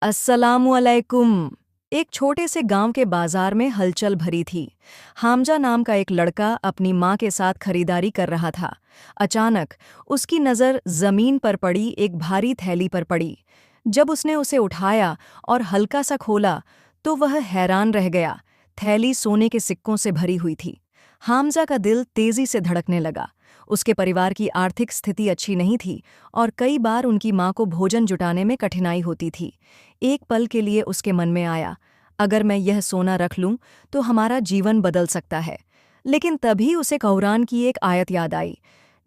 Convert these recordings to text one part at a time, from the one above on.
अस्सलामुअलैकुम। एक छोटे से गांव के बाजार में हलचल भरी थी। हामजा नाम का एक लड़का अपनी माँ के साथ खरीदारी कर रहा था। अचानक उसकी नज़र जमीन पर पड़ी एक भारी थैली पर पड़ी। जब उसने उसे उठाया और हल्का सा खोला तो वह हैरान रह गया। थैली सोने के सिक्कों से भरी हुई थी। हामजा का दिल तेजी से धड़कने लगा। उसके परिवार की आर्थिक स्थिति अच्छी नहीं थी और कई बार उनकी माँ को भोजन जुटाने में कठिनाई होती थी। एक पल के लिए उसके मन में आया, अगर मैं यह सोना रख लूं तो हमारा जीवन बदल सकता है। लेकिन तभी उसे कुरान की एक आयत याद आई।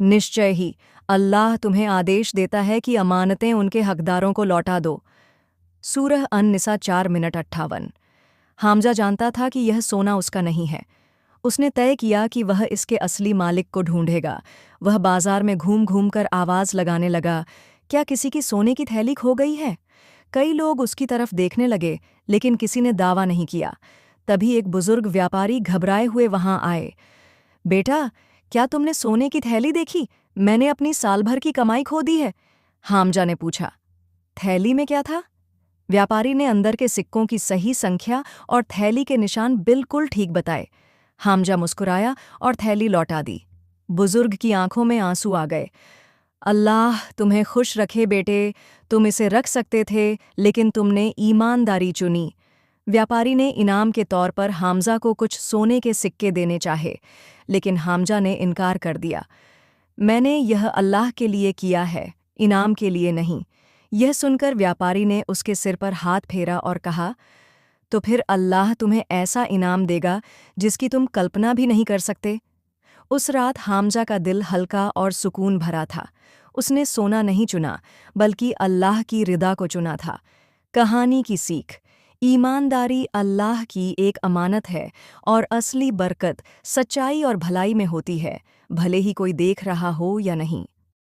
निश्चय ही अल्लाह तुम्हें आदेश देता है कि अमानतें उनके हकदारों को लौटा दो। सूरह अन-निसा 4:58। हामजा जानता था कि यह सोना उसका नहीं है। उसने तय किया कि वह इसके असली मालिक को ढूंढेगा। वह बाजार में घूम घूम कर आवाज़ लगाने लगा, क्या किसी की सोने की थैली खो गई है? कई लोग उसकी तरफ देखने लगे, लेकिन किसी ने दावा नहीं किया। तभी एक बुजुर्ग व्यापारी घबराए हुए वहां आए। बेटा, क्या तुमने सोने की थैली देखी? मैंने अपनी साल भर की कमाई खो दी है। हामजा ने पूछा। थैली में क्या था? व्यापारी ने अंदर के सिक्कों की सही संख्या और थैली के निशान बिल्कुल ठीक बताए। हामजा मुस्कुराया और थैली लौटा दी। बुजुर्ग की आंखों में आंसू आ गए। अल्लाह तुम्हें खुश रखे बेटे, तुम इसे रख सकते थे, लेकिन तुमने ईमानदारी चुनी। व्यापारी ने इनाम के तौर पर हामजा को कुछ सोने के सिक्के देने चाहे, लेकिन हामजा ने इनकार कर दिया। मैंने यह अल्लाह के लिए किया है, इनाम के लिए नहीं। यह सुनकर व्यापारी ने उसके सिर पर हाथ फेरा और कहा, तो फिर अल्लाह तुम्हें ऐसा इनाम देगा जिसकी तुम कल्पना भी नहीं कर सकते। उस रात हामजा का दिल हल्का और सुकून भरा था। उसने सोना नहीं चुना, बल्कि अल्लाह की रिदा को चुना था। कहानी की सीख: ईमानदारी अल्लाह की एक अमानत है और असली बरकत सच्चाई और भलाई में होती है, भले ही कोई देख रहा हो या नहीं।